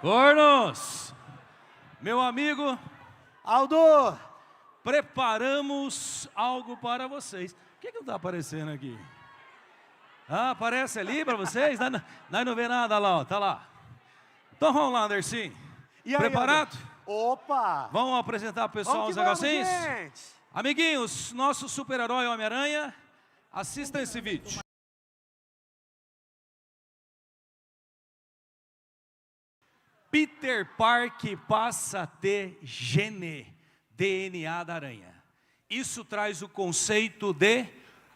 Cornos, meu amigo Aldo, preparamos algo para vocês. O que não está aparecendo aqui? Ah, aparece ali para vocês? Nós não vê nada lá, ó, tá lá. Então vamos lá, Andercinho. e aí, Preparado? Aldo? Opa! Vamos apresentar pro pessoal os Vamos, negocinhos? gente! Amiguinhos, nosso super-herói Homem-Aranha, assista esse vídeo. Peter Parker passa a ter gene, DNA da aranha. Isso traz o conceito de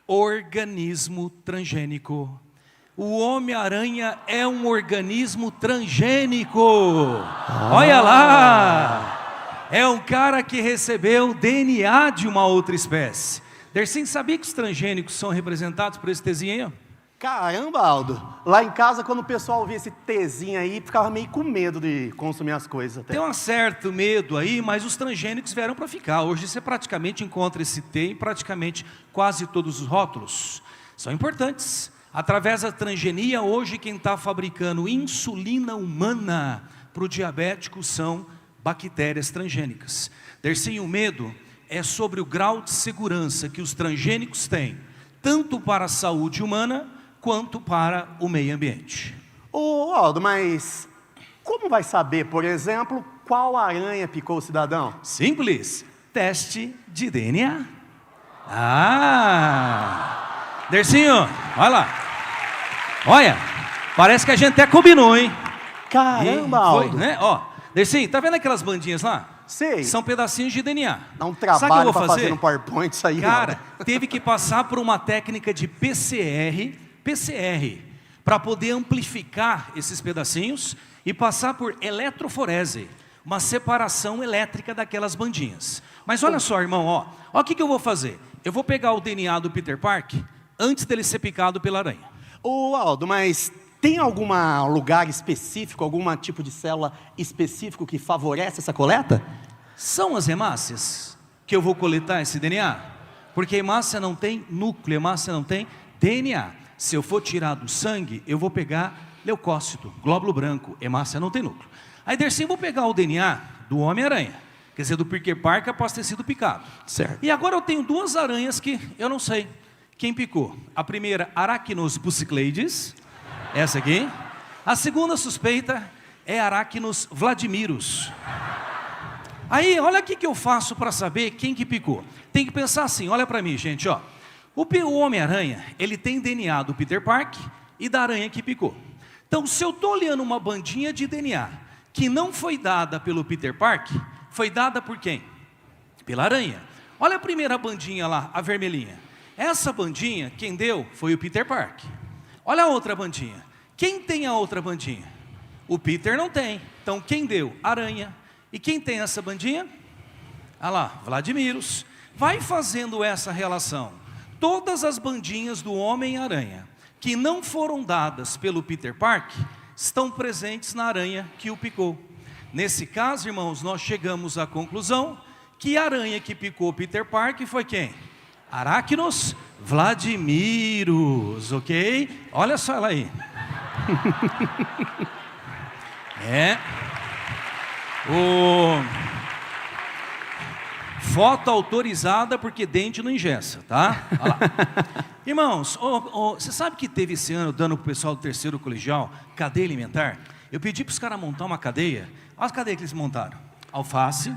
organismo transgênico. O Homem-Aranha é um organismo transgênico. Olha lá! É um cara que recebeu DNA de uma outra espécie. Dersim, sabia que os transgênicos são representados por esse Tzinho aí? Caramba, Aldo. Lá em casa, quando o pessoal via esse Tzinho aí, ficava meio com medo de consumir as coisas. Até. Tem um certo medo aí, mas os transgênicos vieram para ficar. Hoje você praticamente encontra esse T em praticamente quase todos os rótulos. São importantes. Através da transgenia, hoje quem está fabricando insulina humana para o diabético são bactérias transgênicas. Dersim, o medo é sobre o grau de segurança que os transgênicos têm, tanto para a saúde humana, quanto para o meio ambiente. Ô, Aldo, mas como vai saber, por exemplo, qual aranha picou o cidadão? Simples, teste de DNA. Ah! Dersinho, olha lá. Olha, parece que a gente até combinou, hein? Caramba, Aldo. Foi, né? Ó, Dersinho, tá vendo aquelas bandinhas lá? Sei. São pedacinhos de DNA. Dá um Sabe o que eu trabalho vou para fazer? fazer no PowerPoint isso aí, Cara, Aldo. teve que passar por uma técnica de PCR, para poder amplificar esses pedacinhos e passar por eletroforese, uma separação elétrica daquelas bandinhas. Mas olha só, irmão, ó o que eu vou fazer. Eu vou pegar o DNA do Peter Parker antes dele ser picado pela aranha. Ô, Aldo, mas tem algum lugar específico, algum tipo de célula específico que favorece essa coleta? São as hemácias que eu vou coletar esse DNA, porque a hemácia não tem núcleo, a hemácia não tem DNA. Se eu for tirar do sangue, eu vou pegar leucócito, glóbulo branco, hemácia não tem núcleo. Aí, Dersim, vou pegar o DNA do Homem-Aranha, quer dizer, do Peter Parker após ter sido picado. Certo. E agora eu tenho duas aranhas que eu não sei quem picou. A primeira, Arachnos bucicleides, essa aqui. A segunda suspeita é Arachnos vladimirus. Aí, olha o que eu faço para saber quem que picou. Tem que pensar assim, olha para mim, gente, ó. O Homem-Aranha, ele tem DNA do Peter Parker e da aranha que picou. Então, se eu estou olhando uma bandinha de DNA que não foi dada pelo Peter Parker, foi dada por quem? Pela aranha. Olha a primeira bandinha lá, a vermelhinha. Essa bandinha, quem deu foi o Peter Parker. Olha a outra bandinha. Quem tem a outra bandinha? O Peter não tem. Então, quem deu? Aranha. E quem tem essa bandinha? Ah lá, Vladimirus. Vai fazendo essa relação. Todas as bandinhas do Homem-Aranha que não foram dadas pelo Peter Parker estão presentes na aranha que o picou. Nesse caso, irmãos, nós chegamos à conclusão que a aranha que picou Peter Parker foi quem? Arachnos vladimirus, ok? Olha só ela aí. Foto autorizada porque dente não engessa, tá? Olha lá. Irmãos, você sabe que teve esse ano, dando para o pessoal do terceiro colegial, cadeia alimentar? Eu pedi para os caras montar uma cadeia. Olha as cadeias que eles montaram. Alface,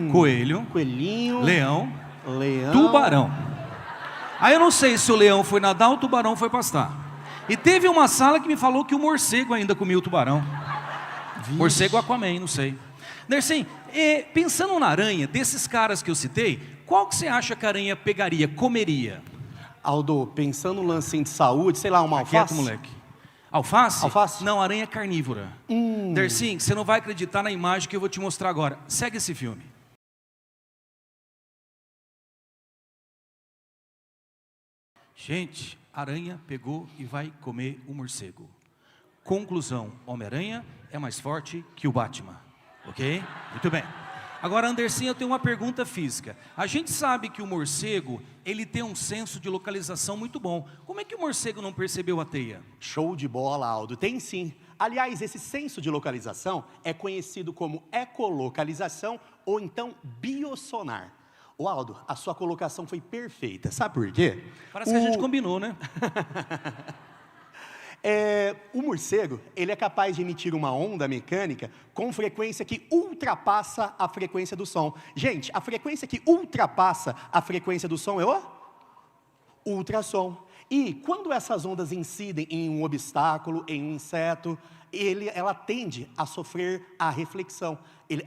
coelho, Coelhinho, leão, leão, tubarão. Aí eu não sei se o leão foi nadar ou o tubarão foi pastar. E teve uma sala que me falou que o morcego ainda comia o tubarão. Vixe. Morcego Aquaman, não sei. Dersim, pensando na aranha, desses caras que eu citei, qual que você acha que a aranha pegaria, comeria? Aldo, pensando no lance de saúde, sei lá, uma alface? Quieto, moleque. Alface? Alface? Não, aranha é carnívora. Dersim, você não vai acreditar na imagem que eu vou te mostrar agora. Segue esse filme. Gente, aranha pegou e vai comer o morcego. Conclusão, Homem-Aranha é mais forte que o Batman. Ok? Muito bem. Agora, Anderson, eu tenho uma pergunta física. A gente sabe que o morcego, ele tem um senso de localização muito bom. Como é que o morcego não percebeu a teia? Show de bola, Aldo. Tem sim. Aliás, esse senso de localização é conhecido como ecolocalização ou então biosonar. Ô Aldo, a sua colocação foi perfeita. Sabe por quê? Parece que a gente combinou, né? O morcego, ele é capaz de emitir uma onda mecânica com frequência que ultrapassa a frequência do som. Gente, a frequência que ultrapassa a frequência do som é o ultrassom. E quando essas ondas incidem em um obstáculo, em um inseto, ela tende a sofrer a reflexão.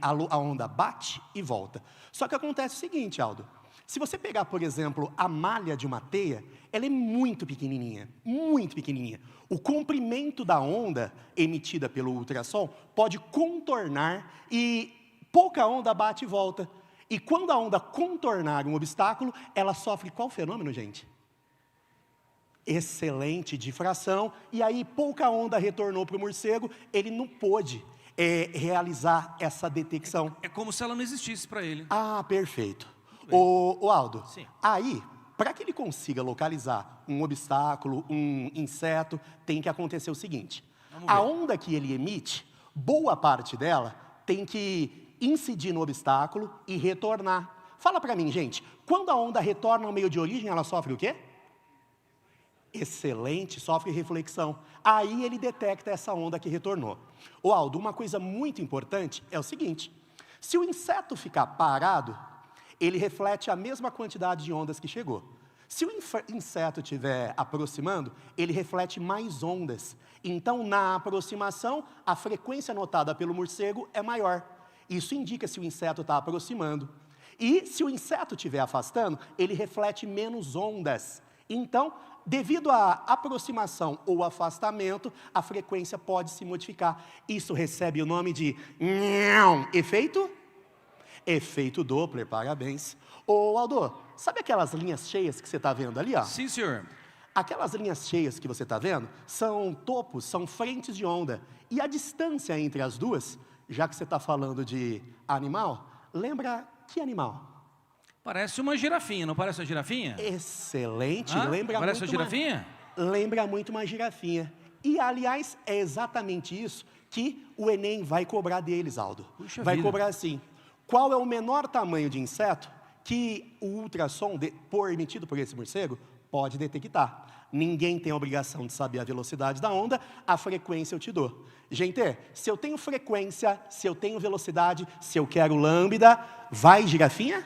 A onda bate e volta. Só que acontece o seguinte, Aldo. Se você pegar, por exemplo, a malha de uma teia, ela é muito pequenininha, muito pequenininha. O comprimento da onda emitida pelo ultrassom pode contornar e pouca onda bate e volta. E quando a onda contornar um obstáculo, ela sofre qual fenômeno, gente? Excelente difração, e aí pouca onda retornou para o morcego, ele não pôde realizar essa detecção. É como se ela não existisse para ele. Ah, perfeito. Ô Aldo, Sim. aí, para que ele consiga localizar um obstáculo, um inseto, tem que acontecer o seguinte. A onda que ele emite, boa parte dela tem que incidir no obstáculo e retornar. Fala para mim, gente, quando a onda retorna ao meio de origem, ela sofre o quê? Excelente, sofre reflexão. Aí ele detecta essa onda que retornou. Ô Aldo, uma coisa muito importante é o seguinte, se o inseto ficar parado, ele reflete a mesma quantidade de ondas que chegou. Se o inseto estiver aproximando, ele reflete mais ondas. Então, na aproximação, a frequência notada pelo morcego é maior. Isso indica se o inseto está aproximando. E se o inseto estiver afastando, ele reflete menos ondas. Então, devido à aproximação ou afastamento, a frequência pode se modificar. Isso recebe o nome de efeito? Efeito Doppler, parabéns. Ô Aldo, sabe aquelas linhas cheias que você está vendo ali, ó? Sim, senhor. Aquelas linhas cheias que você está vendo são topos, são frentes de onda. E a distância entre as duas, já que você está falando de animal, lembra que animal? Parece uma girafinha, não parece uma girafinha? Excelente, Parece uma girafinha? Lembra muito uma girafinha. E, aliás, é exatamente isso que o Enem vai cobrar deles, Aldo. Puxa vai vida. cobrar assim, qual é o menor tamanho de inseto que o ultrassom emitido por esse morcego pode detectar. Ninguém tem a obrigação de saber a velocidade da onda, a frequência eu te dou. Gente, se eu tenho frequência, se eu tenho velocidade, se eu quero lambda, vai girafinha?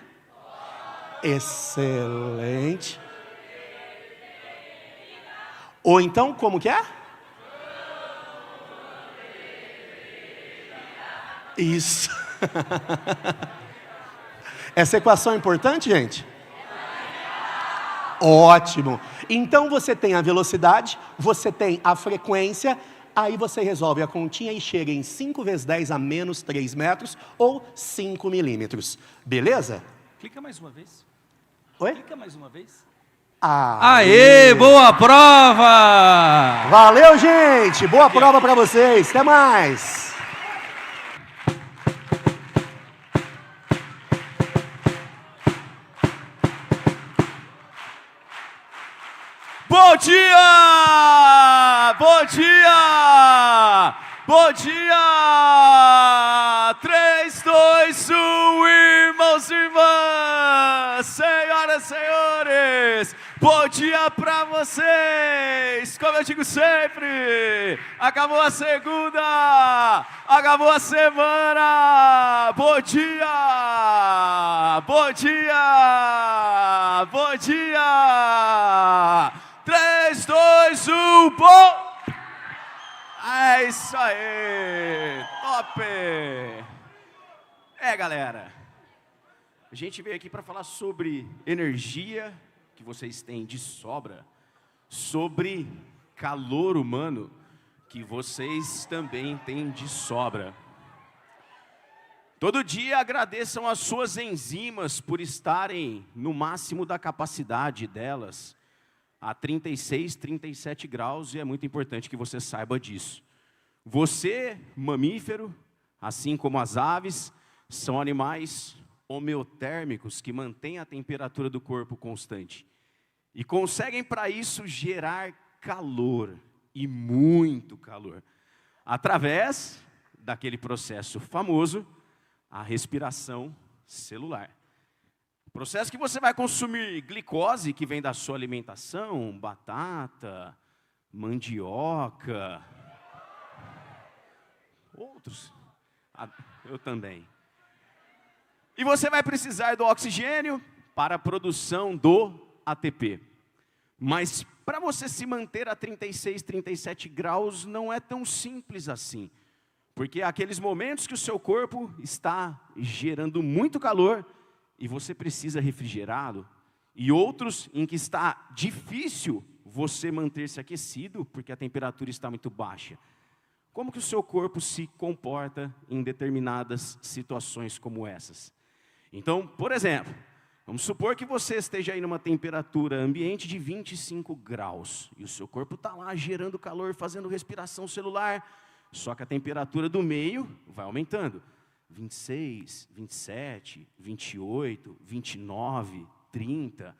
Excelente. Ou então, como que é? Isso. Essa equação é importante, gente? Ótimo. Então você tem a velocidade, você tem a frequência, aí você resolve a continha e chega em 5 vezes 10 a menos 3 metros ou 5 milímetros. Beleza? Clica mais uma vez. Oi? Clica mais uma vez. Aê, boa prova! Valeu, gente! Boa prova para vocês. Até mais! Bom dia! Bom dia! Bom dia! 3, 2, 1, irmãos e irmãs, senhoras e senhores, bom dia pra vocês! Como eu digo sempre, acabou a segunda, acabou a semana, bom dia! Bom dia! Bom dia! 3, 2, 1, bom! É isso aí! Top! Galera, a gente veio aqui para falar sobre energia que vocês têm de sobra, sobre calor humano que vocês também têm de sobra. Todo dia agradeçam as suas enzimas por estarem no máximo da capacidade delas, a 36, 37 graus, e é muito importante que você saiba disso. Você, mamífero, assim como as aves, são animais homeotérmicos que mantêm a temperatura do corpo constante. E conseguem, para isso, gerar calor, e muito calor. Através daquele processo famoso, a respiração celular. Processo que você vai consumir glicose, que vem da sua alimentação, batata, mandioca, outros. Eu também. E você vai precisar do oxigênio para a produção do ATP. Mas para você se manter a 36, 37 graus não é tão simples assim. Porque há aqueles momentos que o seu corpo está gerando muito calor e você precisa refrigerá-lo. E outros em que está difícil você manter-se aquecido porque a temperatura está muito baixa. Como que o seu corpo se comporta em determinadas situações como essas? Então, por exemplo, vamos supor que você esteja aí numa temperatura ambiente de 25 graus. E o seu corpo está lá gerando calor, fazendo respiração celular. Só que a temperatura do meio vai aumentando. 26, 27, 28, 29, 30.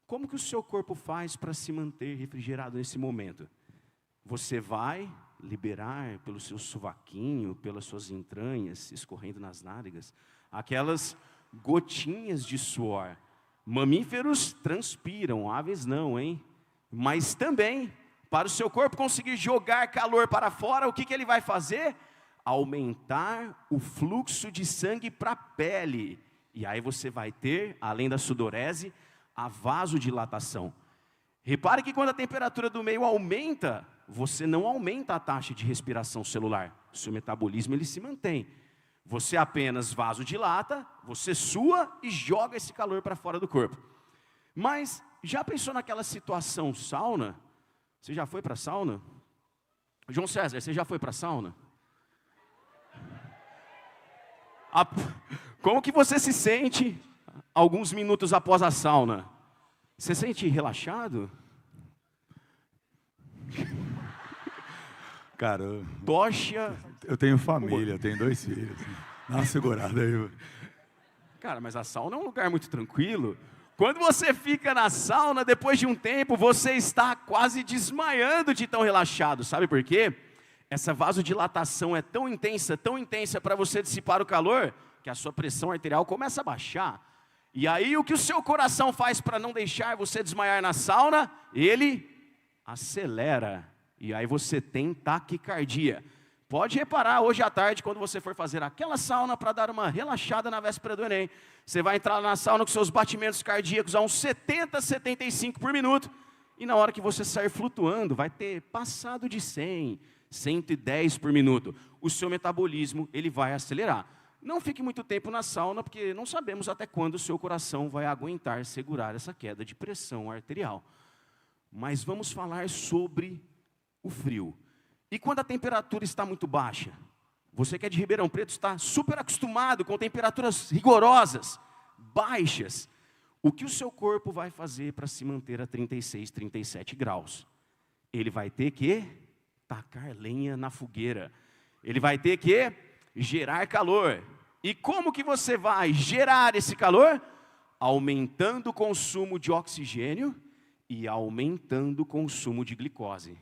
Como que o seu corpo faz para se manter refrigerado nesse momento? Você vai liberar pelo seu sovaquinho, pelas suas entranhas, escorrendo nas nádegas, aquelas gotinhas de suor. Mamíferos transpiram, aves não, hein? Mas também, para o seu corpo conseguir jogar calor para fora, o que ele vai fazer? Aumentar o fluxo de sangue para a pele. E aí você vai ter, além da sudorese, a vasodilatação. Repare que quando a temperatura do meio aumenta, você não aumenta a taxa de respiração celular. O seu metabolismo ele se mantém. Você apenas vasodilata, você sua e joga esse calor para fora do corpo. Mas já pensou naquela situação sauna? Você já foi para a sauna? João César, você já foi para a sauna? Como que você se sente alguns minutos após a sauna? Você sente relaxado? Cara, Tocha. eu tenho família, eu tenho 2 filhos. Dá uma segurada aí. Cara, mas a sauna é um lugar muito tranquilo. Quando você fica na sauna, depois de um tempo, você está quase desmaiando de tão relaxado. Sabe por quê? Essa vasodilatação é tão intensa para você dissipar o calor, que a sua pressão arterial começa a baixar. E aí o que o seu coração faz para não deixar você desmaiar na sauna? Ele acelera. E aí você tem taquicardia. Pode reparar, hoje à tarde, quando você for fazer aquela sauna para dar uma relaxada na véspera do Enem, você vai entrar na sauna com seus batimentos cardíacos a uns 70, 75 por minuto, e na hora que você sair flutuando, vai ter passado de 100, 110 por minuto. O seu metabolismo, ele vai acelerar. Não fique muito tempo na sauna, porque não sabemos até quando o seu coração vai aguentar segurar essa queda de pressão arterial. Mas vamos falar sobre o frio. E quando a temperatura está muito baixa? Você que é de Ribeirão Preto está super acostumado com temperaturas rigorosas, baixas. O que o seu corpo vai fazer para se manter a 36, 37 graus? Ele vai ter que tacar lenha na fogueira. Ele vai ter que gerar calor. E como que você vai gerar esse calor? Aumentando o consumo de oxigênio e aumentando o consumo de glicose.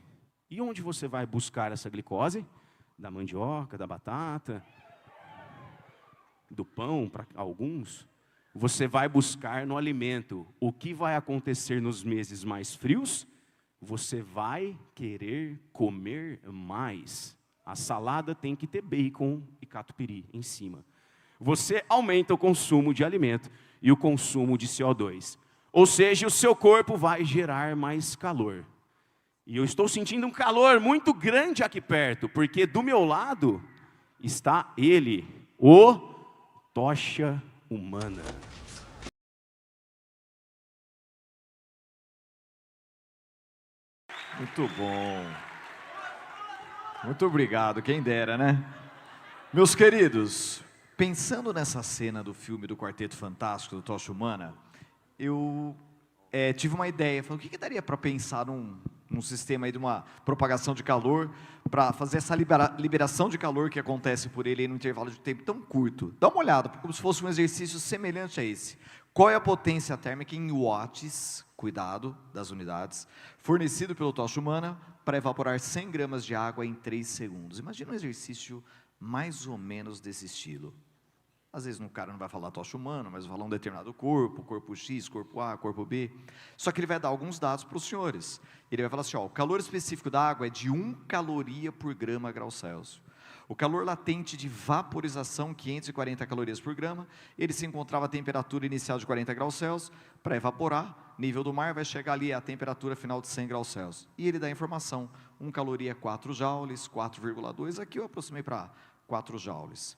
E onde você vai buscar essa glicose? Da mandioca, da batata, do pão, para alguns. Você vai buscar no alimento. O que vai acontecer nos meses mais frios? Você vai querer comer mais. A salada tem que ter bacon e catupiry em cima. Você aumenta o consumo de alimento e o consumo de CO2. Ou seja, o seu corpo vai gerar mais calor. E eu estou sentindo um calor muito grande aqui perto, porque do meu lado está ele, o Tocha Humana. Muito bom. Muito obrigado, quem dera, né? Meus queridos, pensando nessa cena do filme do Quarteto Fantástico, do Tocha Humana, eu tive uma ideia, falei, o que daria para pensar num sistema aí de uma propagação de calor, para fazer essa liberação de calor que acontece por ele aí num intervalo de tempo tão curto. Dá uma olhada, como se fosse um exercício semelhante a esse. Qual é a potência térmica em watts, cuidado das unidades, fornecido pelo tocha humana para evaporar 100 gramas de água em 3 segundos? Imagina um exercício mais ou menos desse estilo. Às vezes o cara não vai falar tocha humana, mas vai falar um determinado corpo, corpo X, corpo A, corpo B. Só que ele vai dar alguns dados para os senhores. Ele vai falar assim, ó, o calor específico da água é de 1 caloria por grama grau Celsius. O calor latente de vaporização, 540 calorias por grama, ele se encontrava a temperatura inicial de 40 graus Celsius, para evaporar, nível do mar vai chegar ali a temperatura final de 100 graus Celsius. E ele dá a informação, 1 caloria é 4 joules, 4,2, aqui eu aproximei para 4 joules.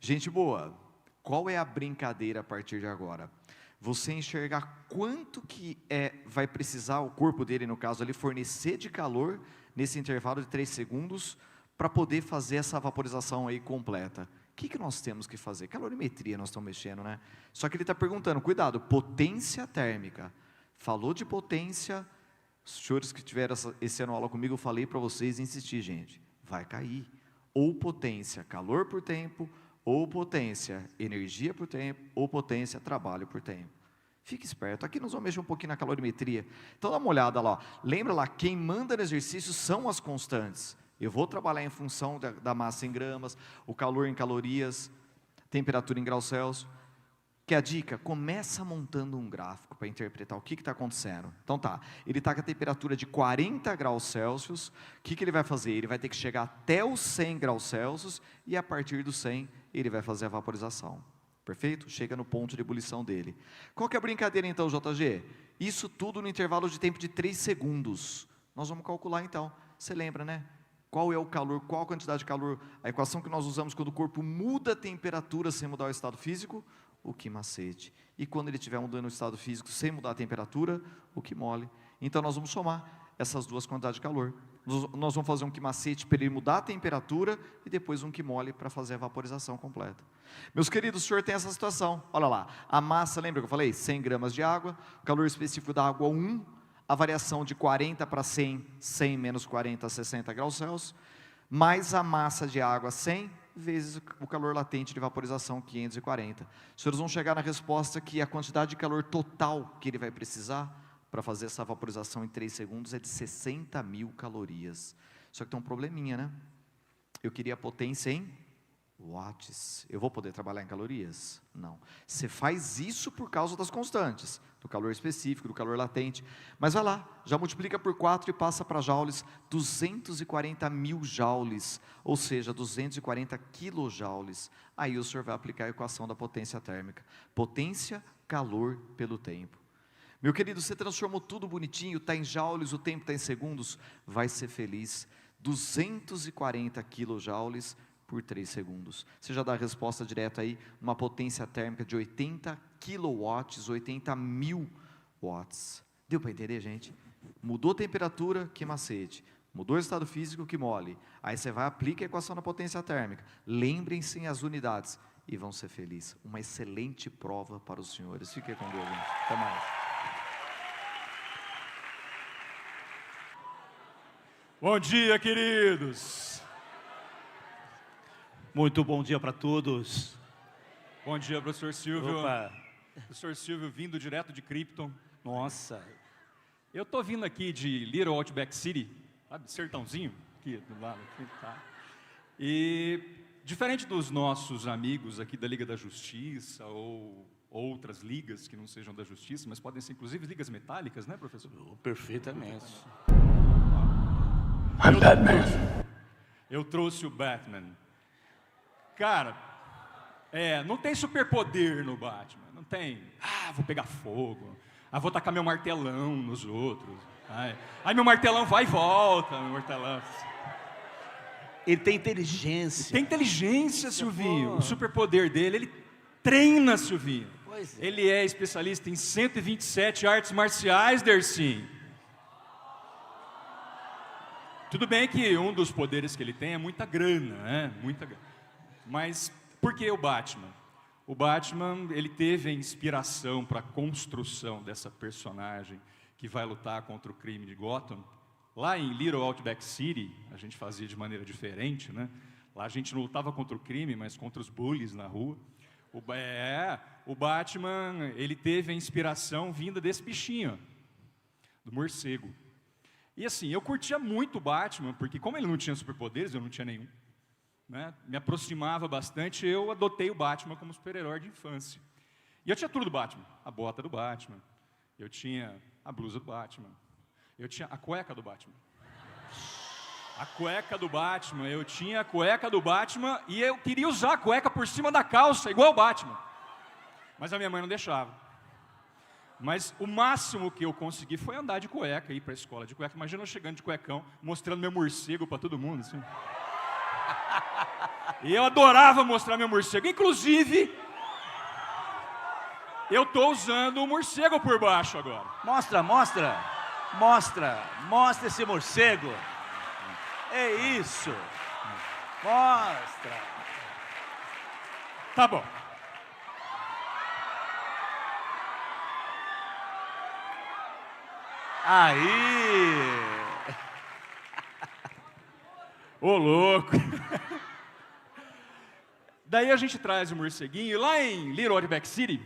Gente boa, qual é a brincadeira a partir de agora? Você enxergar quanto que vai precisar o corpo dele, no caso ali, fornecer de calor nesse intervalo de 3 segundos, para poder fazer essa vaporização aí completa. O que nós temos que fazer? Calorimetria nós estamos mexendo, né? Só que ele está perguntando, cuidado, potência térmica. Falou de potência, os senhores que tiveram esse ano aula comigo, eu falei para vocês insistir, gente, vai cair. Ou potência, calor por tempo, ou potência, energia por tempo, ou potência, trabalho por tempo. Fique esperto, aqui nós vamos mexer um pouquinho na calorimetria. Então dá uma olhada lá, lembra lá, quem manda no exercício são as constantes. Eu vou trabalhar em função da massa em gramas, o calor em calorias, temperatura em graus Celsius. Que a dica, começa montando um gráfico para interpretar o que está acontecendo. Então tá, ele está com a temperatura de 40 graus Celsius, o que ele vai fazer? Ele vai ter que chegar até os 100 graus Celsius e a partir dos 100 ele vai fazer a vaporização. Perfeito? Chega no ponto de ebulição dele. Qual que é a brincadeira então, JG? Isso tudo no intervalo de tempo de 3 segundos. Nós vamos calcular então, você lembra, né? Qual é o calor, qual a quantidade de calor, a equação que nós usamos quando o corpo muda a temperatura sem mudar o estado físico, o que macete. E quando ele estiver mudando o estado físico sem mudar a temperatura, o que mole. Então nós vamos somar essas duas quantidades de calor. Nós vamos fazer um que macete para ele mudar a temperatura e depois um que mole para fazer a vaporização completa. Meus queridos, o senhor tem essa situação. Olha lá, a massa, lembra que eu falei? 100 gramas de água, calor específico da água 1, a variação de 40 para 100, 100 menos 40, 60 graus Celsius, mais a massa de água 100, vezes o calor latente de vaporização 540. Os senhores vão chegar na resposta que a quantidade de calor total que ele vai precisar para fazer essa vaporização em 3 segundos é de 60 mil calorias. Só que tem um probleminha, né? Eu queria a potência em watts. Eu vou poder trabalhar em calorias? Não. Você faz isso por causa das constantes, do calor específico, do calor latente. Mas vai lá, já multiplica por 4 e passa para joules, 240 mil joules, ou seja, 240 quilojoules. Aí o senhor vai aplicar a equação da potência térmica. Potência, calor pelo tempo. Meu querido, você transformou tudo bonitinho, está em joules, o tempo está em segundos, vai ser feliz. 240 quilojoules por 3 segundos. Você já dá a resposta direta aí, uma potência térmica de 80 quilowatts, 80 mil watts. Deu para entender, gente? Mudou a temperatura, que macete. Mudou o estado físico, que mole. Aí você vai aplicar a equação da potência térmica. Lembrem-se as unidades e vão ser felizes. Uma excelente prova para os senhores. Fiquem com Deus, gente. Até mais. Bom dia, queridos. Muito bom dia para todos. Bom dia, professor Silvio. Opa. Professor Silvio, vindo direto de Krypton. Nossa. Eu tô vindo aqui de Little Outback City, sabe, sertãozinho, aqui do lado. Aqui, tá. E, diferente dos nossos amigos aqui da Liga da Justiça, ou outras ligas que não sejam da Justiça, mas podem ser inclusive ligas metálicas, né, professor? Perfeitamente. I'm Batman. Eu trouxe o Batman. Cara, não tem superpoder no Batman, não tem, vou pegar fogo, vou tacar meu martelão nos outros, aí meu martelão vai e volta, meu martelão. Ele tem inteligência. Tem inteligência, Silvinho, o superpoder dele, ele treina, Silvinho. Pois é. Ele é especialista em 127 artes marciais, Dercy. Tudo bem que um dos poderes que ele tem é muita grana, né? Muita grana. Mas por que o Batman? O Batman, ele teve a inspiração para a construção dessa personagem que vai lutar contra o crime de Gotham, Lá em Little Outback City, a gente fazia de maneira diferente, né? Lá a gente não lutava contra o crime, mas contra os bullies na rua. O Batman, ele teve a inspiração vinda desse bichinho, ó, do morcego. E assim, eu curtia muito o Batman, porque como ele não tinha superpoderes, eu não tinha nenhum, né? Me aproximava bastante, eu adotei o Batman como super-herói de infância. E eu tinha tudo do Batman, a bota do Batman, eu tinha a blusa do Batman, eu tinha a cueca do Batman. A cueca do Batman, eu tinha a cueca do Batman e eu queria usar a cueca por cima da calça, igual o Batman. Mas a minha mãe não deixava. Mas o máximo que eu consegui foi andar de cueca, ir para a escola de cueca. Imagina eu chegando de cuecão, mostrando meu morcego para todo mundo, assim. E eu adorava mostrar meu morcego. Inclusive, eu estou usando o morcego por baixo agora. Mostra, mostra. Mostra. Mostra esse morcego. É isso. Mostra. Tá bom. Aí. Ô, louco. Daí a gente traz o morceguinho. E lá em Little Outback City,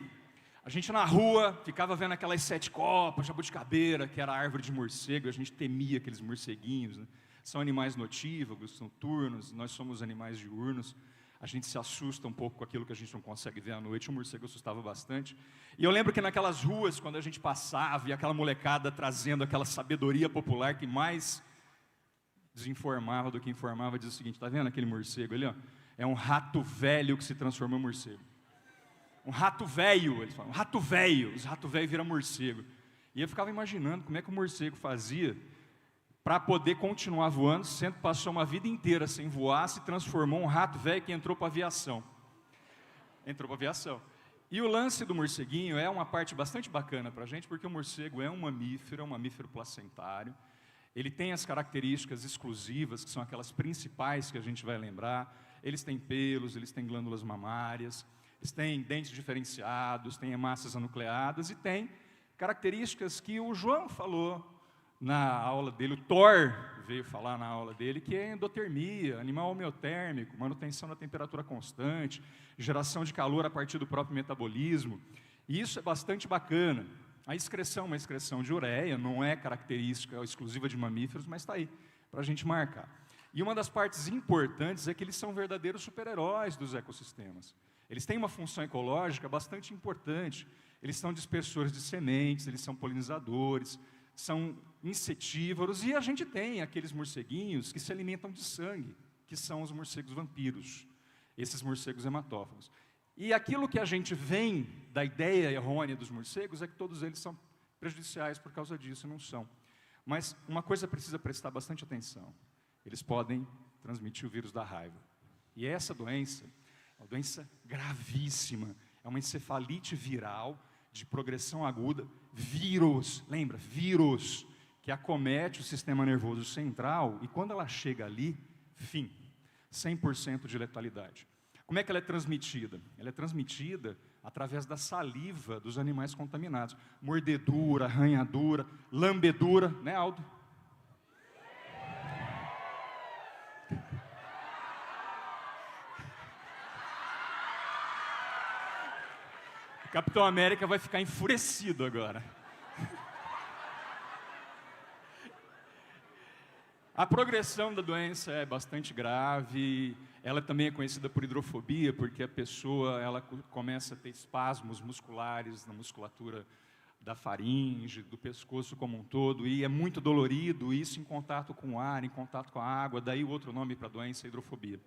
a gente na rua ficava vendo aquelas 7 copas, jabuticabeira, que era a árvore de morcego. A gente temia aqueles morceguinhos, né? São animais notívagos, noturnos, nós somos animais diurnos. A gente se assusta um pouco com aquilo que a gente não consegue ver à noite. O morcego assustava bastante. E eu lembro que naquelas ruas, quando a gente passava, e aquela molecada trazendo aquela sabedoria popular que mais desinformava do que informava, dizia o seguinte: tá vendo aquele morcego ali, ó? É um rato velho que se transformou em morcego. Um rato velho, eles falam, um rato velho. Os ratos velhos viram morcego. E eu ficava imaginando como é que o morcego fazia para poder continuar voando, sendo que passou uma vida inteira sem voar, se transformou um rato velho que entrou para a aviação. Entrou para a aviação. E o lance do morceguinho é uma parte bastante bacana para a gente, porque o morcego é um mamífero placentário. Ele tem as características exclusivas, que são aquelas principais que a gente vai lembrar. Eles têm pelos, eles têm glândulas mamárias, eles têm dentes diferenciados, têm hemácias anucleadas e têm características que o João falou na aula dele, o Thor veio falar na aula dele, que é endotermia, animal homeotérmico, manutenção da temperatura constante, geração de calor a partir do próprio metabolismo. E isso é bastante bacana. A excreção é uma excreção de ureia, não é característica exclusiva de mamíferos, mas está aí, para a gente marcar. E uma das partes importantes é que eles são verdadeiros super-heróis dos ecossistemas. Eles têm uma função ecológica bastante importante. Eles são dispersores de sementes, eles são polinizadores, são insetívoros, e a gente tem aqueles morceguinhos que se alimentam de sangue, que são os morcegos vampiros, esses morcegos hematófagos. E aquilo que a gente vem da ideia errônea dos morcegos é que todos eles são prejudiciais por causa disso, não são. Mas uma coisa precisa prestar bastante atenção: eles podem transmitir o vírus da raiva. E essa doença é uma doença gravíssima, é uma encefalite viral de progressão aguda, vírus, lembra? Vírus, que acomete o sistema nervoso central, e quando ela chega ali, fim, 100% de letalidade. Como é que ela é transmitida? Ela é transmitida através da saliva dos animais contaminados. Mordedura, arranhadura, lambedura, né, Aldo? O Capitão América vai ficar enfurecido agora. A progressão da doença é bastante grave. Ela também é conhecida por hidrofobia, porque a pessoa ela começa a ter espasmos musculares na musculatura da faringe, do pescoço como um todo, e é muito dolorido, isso em contato com o ar, em contato com a água, daí o outro nome para a doença é hidrofobia.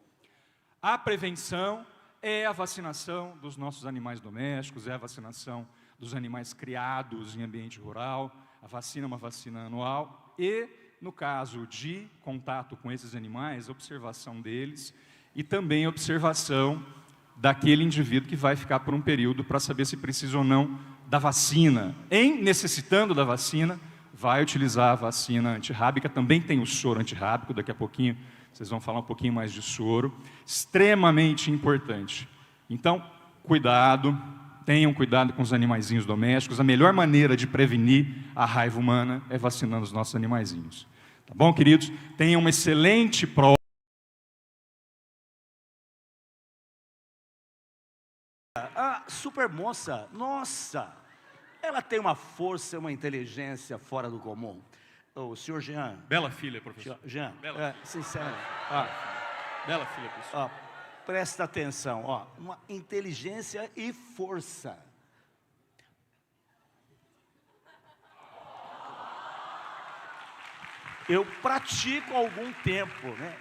A prevenção é a vacinação dos nossos animais domésticos, é a vacinação dos animais criados em ambiente rural. A vacina é uma vacina anual e, no caso de contato com esses animais, observação deles e também observação daquele indivíduo que vai ficar por um período para saber se precisa ou não da vacina. Em necessitando da vacina, vai utilizar a vacina antirrábica, também tem o soro antirrábico, daqui a pouquinho vocês vão falar um pouquinho mais de soro, extremamente importante. Então, cuidado, tenham cuidado com os animaizinhos domésticos. A melhor maneira de prevenir a raiva humana é vacinando os nossos animaizinhos. Tá bom, queridos? Tenham uma excelente prova. A super moça, nossa, ela tem uma força, uma inteligência fora do comum. O senhor Jean, Bela filha, professor. Jean, Bela. sinceramente, Bela filha, professor. presta atenção, uma inteligência e força. Eu pratico há algum tempo, né?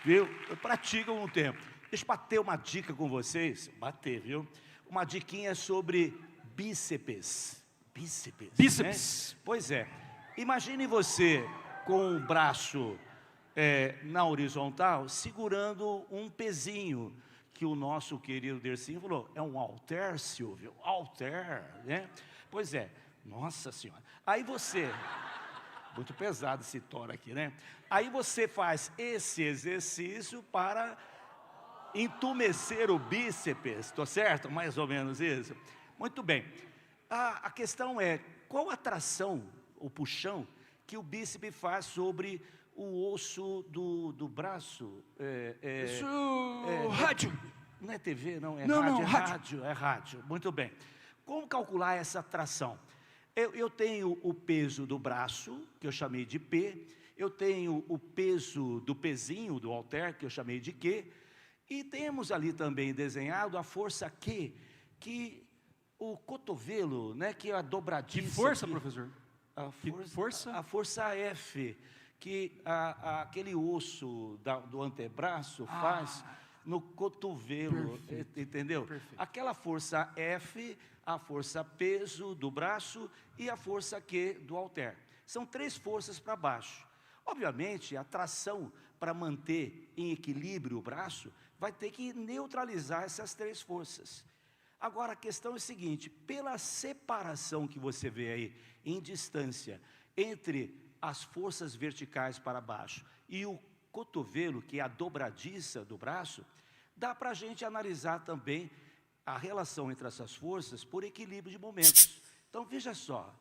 Viu? Eu pratico há algum tempo. Deixa eu bater uma dica com vocês. Bater, viu? Uma diquinha sobre bíceps. Bíceps. Bíceps. Né? Pois é. Imagine você com o braço na horizontal, segurando um pezinho, que o nosso querido Dercinho falou, é um halter, Silvio, halter, né? Pois é, nossa senhora. Aí você, muito pesado esse tórax aqui, né? Aí você faz esse exercício para entumecer o bíceps, tô certo? Mais ou menos isso. Muito bem. A questão é, qual a tração, o puxão, que o bíceps faz sobre o osso do braço? Rádio. Não é TV, não, Não, rádio, não, é rádio. rádio, é rádio. Muito bem. Como calcular essa tração? Eu tenho o peso do braço, que eu chamei de P, eu tenho o peso do pezinho, do halter, que eu chamei de Q, e temos ali também desenhado a força Q, que o cotovelo, né, que é a dobradiça. Que força, que, professor? Que força? A força F, que aquele osso do antebraço faz no cotovelo, entendeu? Perfeito. Aquela força F, a força peso do braço e a força Q do halter. São 3 forças para baixo. Obviamente, a tração para manter em equilíbrio o braço vai ter que neutralizar essas 3 forças. Agora, a questão é a seguinte, pela separação que você vê aí, em distância, entre as forças verticais para baixo e o cotovelo, que é a dobradiça do braço, dá para a gente analisar também a relação entre essas forças por equilíbrio de momentos. Então, veja só,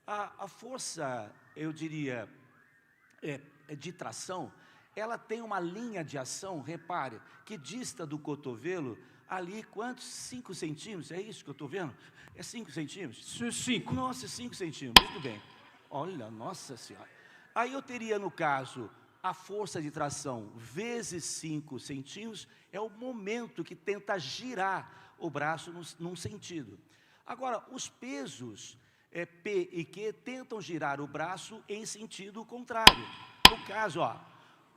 a força, eu diria, de tração, ela tem uma linha de ação, repare, que dista do cotovelo, ali, quantos? 5 centímetros, é isso que eu estou vendo? É 5 centímetros? 5. Nossa, 5 centímetros, muito bem. Olha, nossa senhora. Aí eu teria, no caso, a força de tração vezes 5 centímetros, é o momento que tenta girar o braço num sentido. Agora, os pesos P e Q tentam girar o braço em sentido contrário. No caso,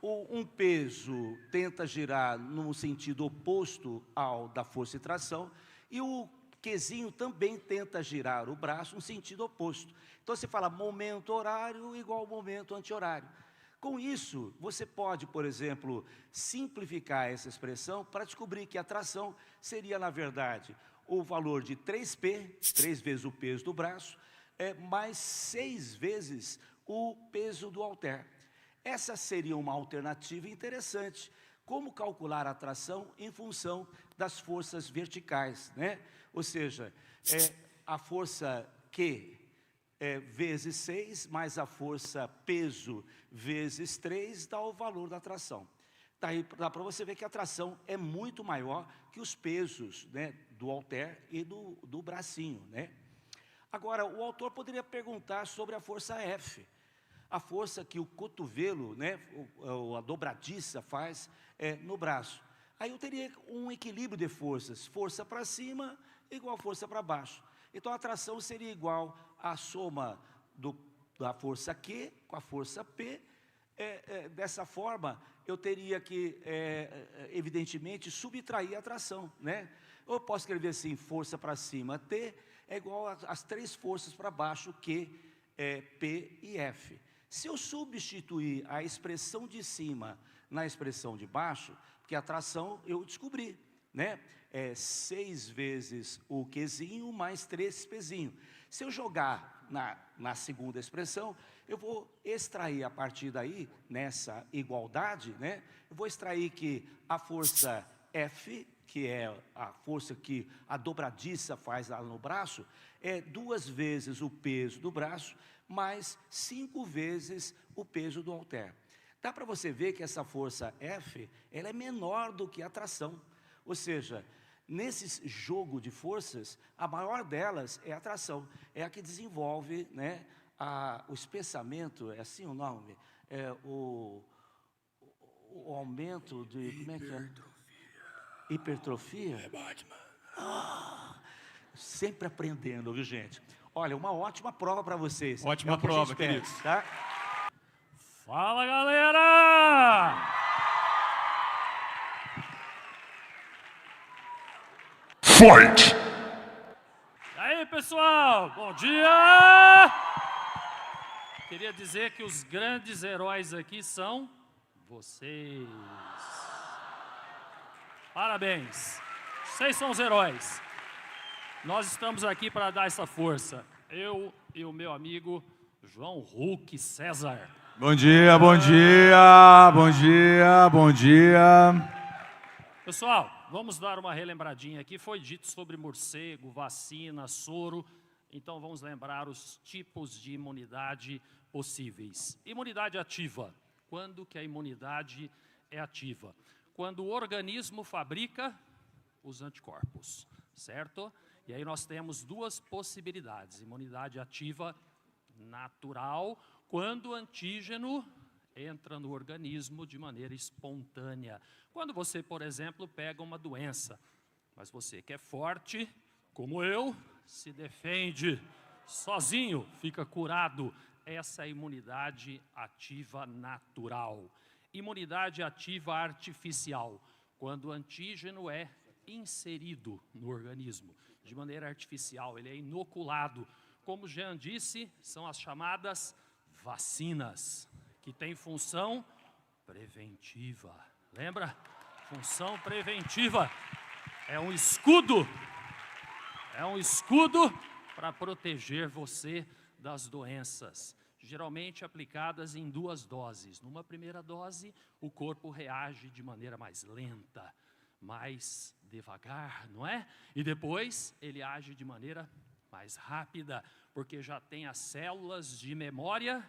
um peso tenta girar no sentido oposto ao da força de tração e o Qzinho também tenta girar o braço no sentido oposto. Então, você fala momento horário igual momento anti-horário. Com isso, você pode, por exemplo, simplificar essa expressão para descobrir que a tração seria, na verdade, o valor de 3P, 3 vezes o peso do braço, mais 6 vezes o peso do halter. Essa seria uma alternativa interessante. Como calcular a tração em função das forças verticais, né? Ou seja, a força Q vezes 6, mais a força peso vezes 3, dá o valor da tração. Daí dá para você ver que a tração é muito maior que os pesos, né, do halter e do bracinho, né? Agora, o autor poderia perguntar sobre a força F, a força que o cotovelo, né, a dobradiça faz no braço. Aí eu teria um equilíbrio de forças, força para cima igual força para baixo. Então, a tração seria igual à soma da força Q com a força P. Dessa forma, eu teria que, evidentemente, subtrair a tração, né? Eu posso escrever assim, força para cima, T, é igual às 3 forças para baixo, Q, P e F. Se eu substituir a expressão de cima na expressão de baixo, porque a tração eu descobri, né? 6 vezes o Qzinho mais 3 Pzinho. Se eu jogar na segunda expressão, eu vou extrair a partir daí, nessa igualdade, né? Eu vou extrair que a força F, que é a força que a dobradiça faz lá no braço, é 2 vezes o peso do braço, mais 5 vezes o peso do halter. Dá para você ver que essa força F, ela é menor do que a tração. Ou seja, nesse jogo de forças, a maior delas é a tração. É a que desenvolve, né, o espessamento, é assim o nome? É o aumento de... Como é que é? Hipertrofia? É Batman. Sempre aprendendo, viu, gente? Olha, uma ótima prova para vocês. Ótima é o que a prova, gente pede, queridos. tá? Fala, galera! Fight! E aí, pessoal, bom dia! Queria dizer que os grandes heróis aqui são vocês. Parabéns, vocês são os heróis. Nós estamos aqui para dar essa força. Eu e o meu amigo João Hulk César. Bom dia, bom dia, bom dia, bom dia. Pessoal, vamos dar uma relembradinha aqui. Foi dito sobre morcego, vacina, soro. Então vamos lembrar os tipos de imunidade possíveis. Imunidade ativa. Quando que a imunidade é ativa? Quando o organismo fabrica os anticorpos, certo? E aí nós temos duas possibilidades. Imunidade ativa natural, quando o antígeno entra no organismo de maneira espontânea. Quando você, por exemplo, pega uma doença, mas você que é forte, como eu, se defende sozinho, fica curado. Essa é a imunidade ativa natural. Imunidade ativa artificial, quando o antígeno é inserido no organismo de maneira artificial, ele é inoculado. Como Jean disse, são as chamadas vacinas, que têm função preventiva. Lembra? Função preventiva. É um escudo para proteger você das doenças, geralmente aplicadas em 2 doses. Numa primeira dose, o corpo reage de maneira mais lenta, mais devagar, não é? E depois, ele age de maneira mais rápida, porque já tem as células de memória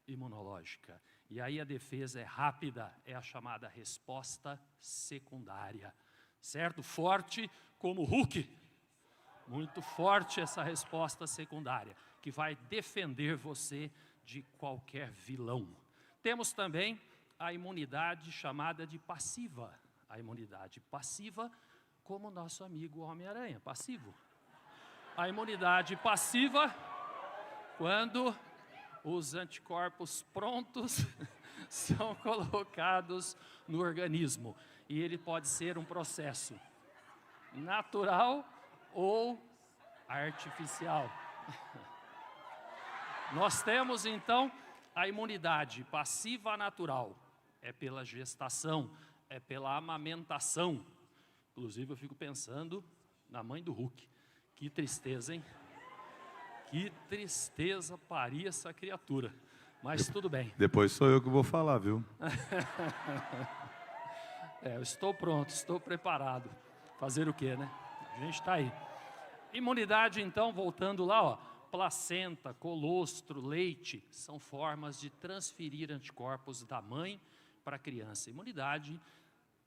imunológica. E aí a defesa é rápida, é a chamada resposta secundária. Certo? Forte como o Hulk. Muito forte essa resposta secundária, que vai defender você de qualquer vilão. Temos também a imunidade chamada de passiva. A imunidade passiva, como o nosso amigo Homem-Aranha, passivo. A imunidade passiva, quando os anticorpos prontos são colocados no organismo. E ele pode ser um processo natural ou artificial. Nós temos, então, a imunidade passiva natural. É pela gestação, é pela amamentação. Inclusive, eu fico pensando na mãe do Hulk. Que tristeza, hein? Que tristeza parir essa criatura. Mas tudo bem. Depois sou eu que vou falar, viu? Eu estou pronto, estou preparado. Fazer o quê, né? A gente está aí. Imunidade, então, voltando lá, ó. Placenta, colostro, leite, são formas de transferir anticorpos da mãe para a criança. Imunidade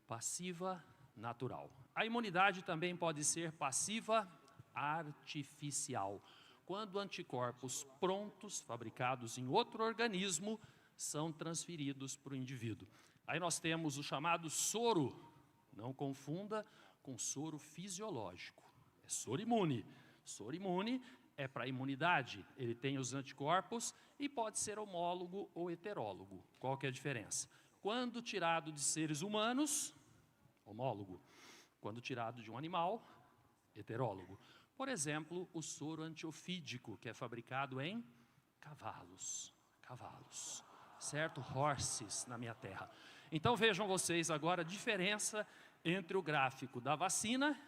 passiva natural. A imunidade também pode ser passiva artificial, quando anticorpos prontos, fabricados em outro organismo, são transferidos para o indivíduo. Aí nós temos o chamado soro, não confunda com soro fisiológico, é soro imune. Soro imune é para a imunidade, ele tem os anticorpos e pode ser homólogo ou heterólogo. Qual que é a diferença? Quando tirado de seres humanos, homólogo. Quando tirado de um animal, heterólogo. Por exemplo, o soro antiofídico, que é fabricado em cavalos. Certo? Horses na minha terra. Então vejam vocês agora a diferença entre o gráfico da vacina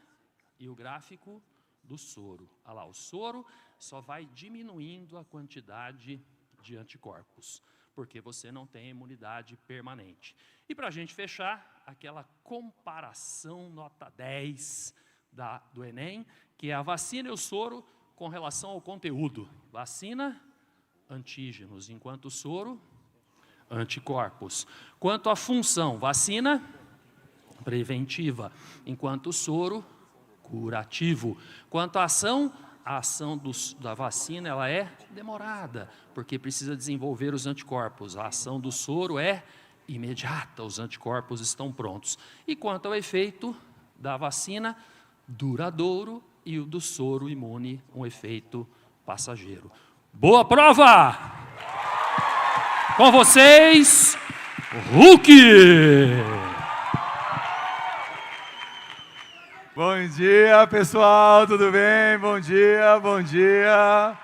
e o gráfico do soro. Olha lá, o soro só vai diminuindo a quantidade de anticorpos, porque você não tem imunidade permanente. E para a gente fechar, aquela comparação nota 10 do Enem, que é a vacina e o soro com relação ao conteúdo. Vacina, antígenos, enquanto o soro, anticorpos. Quanto à função, vacina preventiva, enquanto soro curativo. Quanto à ação, a ação da vacina ela é demorada, porque precisa desenvolver os anticorpos. A ação do soro é imediata, os anticorpos estão prontos. E quanto ao efeito da vacina, duradouro, e o do soro imune, um efeito passageiro. Boa prova! Com vocês, Hulk! Bom dia, pessoal, tudo bem? Bom dia, bom dia.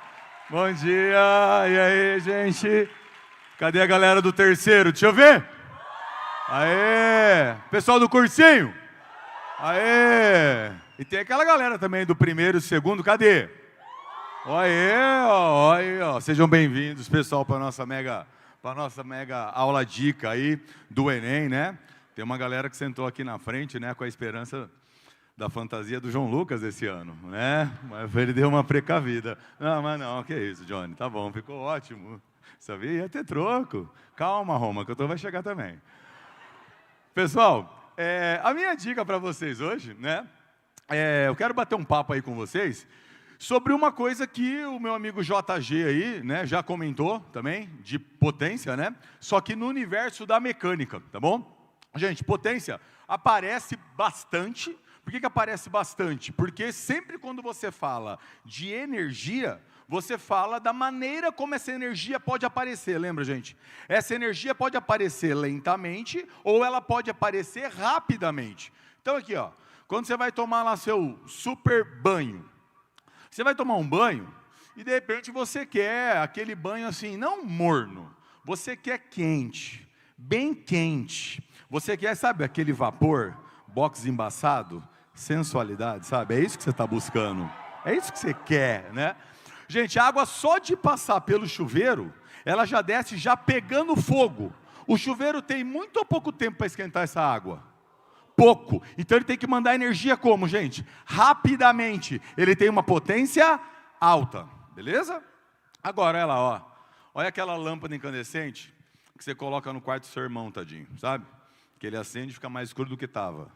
Bom dia. E aí, gente? Cadê a galera do terceiro? Deixa eu ver. Aê! Pessoal do cursinho? Aê! E tem aquela galera também do primeiro e segundo, cadê? Olha, ó. Sejam bem-vindos, pessoal, para nossa mega aula dica aí do Enem, né? Tem uma galera que sentou aqui na frente, né, com a esperança da fantasia do João Lucas esse ano, né? Mas ele deu uma precavida. Não, mas não, que isso, Johnny, tá bom, ficou ótimo. Sabia? Ia ter troco. Calma, Roma, que o vai chegar também. Pessoal, a minha dica para vocês hoje, né? Eu quero bater um papo aí com vocês sobre uma coisa que o meu amigo JG aí, né, já comentou também, de potência, né? Só que no universo da mecânica, tá bom? Gente, potência aparece bastante. Por que aparece bastante? Porque sempre quando você fala de energia, você fala da maneira como essa energia pode aparecer, lembra, gente? Essa energia pode aparecer lentamente ou ela pode aparecer rapidamente. Então aqui, ó, quando você vai tomar lá seu super banho, você vai tomar um banho e de repente você quer aquele banho assim, não morno, você quer quente, bem quente. Você quer, sabe, aquele vapor, box embaçado, sensualidade, sabe? É isso que você está buscando. É isso que você quer, né? Gente, a água só de passar pelo chuveiro, ela já desce já pegando fogo. O chuveiro tem muito ou pouco tempo para esquentar essa água? Pouco. Então ele tem que mandar energia como, gente? Rapidamente. Ele tem uma potência alta. Beleza? Agora, olha lá, ó. Olha aquela lâmpada incandescente que você coloca no quarto do seu irmão, tadinho, sabe? Que ele acende e fica mais escuro do que estava.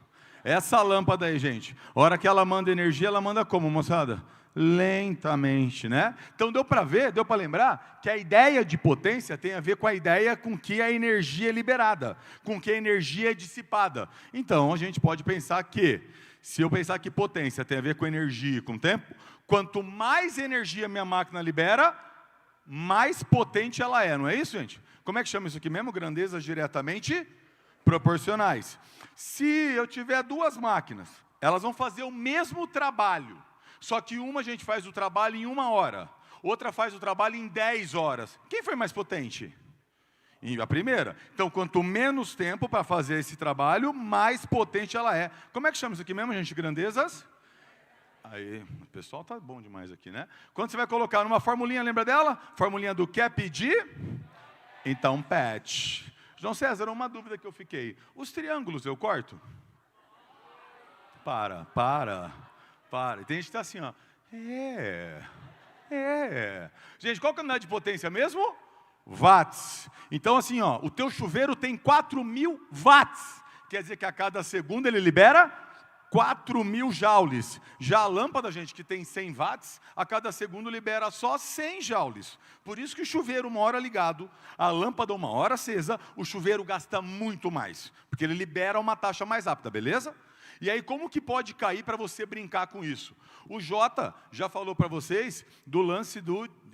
Essa lâmpada aí, gente, a hora que ela manda energia, ela manda como, moçada? Lentamente, né? Então deu para ver, deu para lembrar que a ideia de potência tem a ver com a ideia com que a energia é liberada, com que a energia é dissipada. Então a gente pode pensar que, se eu pensar que potência tem a ver com energia e com tempo, quanto mais energia minha máquina libera, mais potente ela é, não é isso, gente? Como é que chama isso aqui mesmo? Grandezas diretamente proporcionais. Se eu tiver duas máquinas, elas vão fazer o mesmo trabalho, só que uma a gente faz o trabalho em 1 hora, outra faz o trabalho em 10 horas. Quem foi mais potente? A primeira. Então, quanto menos tempo para fazer esse trabalho, mais potente ela é. Como é que chama isso aqui mesmo, gente? Grandezas? Aí, o pessoal tá bom demais aqui, né? Quando você vai colocar numa formulinha, lembra dela? Formulinha do quer pedir? Então, patch. João César, uma dúvida que eu fiquei. Os triângulos eu corto? Para. E tem gente que está assim, ó. Gente, qual que é a unidade de potência mesmo? Watts. Então, assim, ó, o teu chuveiro tem 4.000 watts. Quer dizer que a cada segundo ele libera 4.000 joules. Já a lâmpada, gente, que tem 100 watts, a cada segundo libera só 100 joules. Por isso que o chuveiro, 1 hora ligado, a lâmpada 1 hora acesa, o chuveiro gasta muito mais. Porque ele libera uma taxa mais rápida, beleza? E aí, como que pode cair para você brincar com isso? O Jota já falou para vocês do lance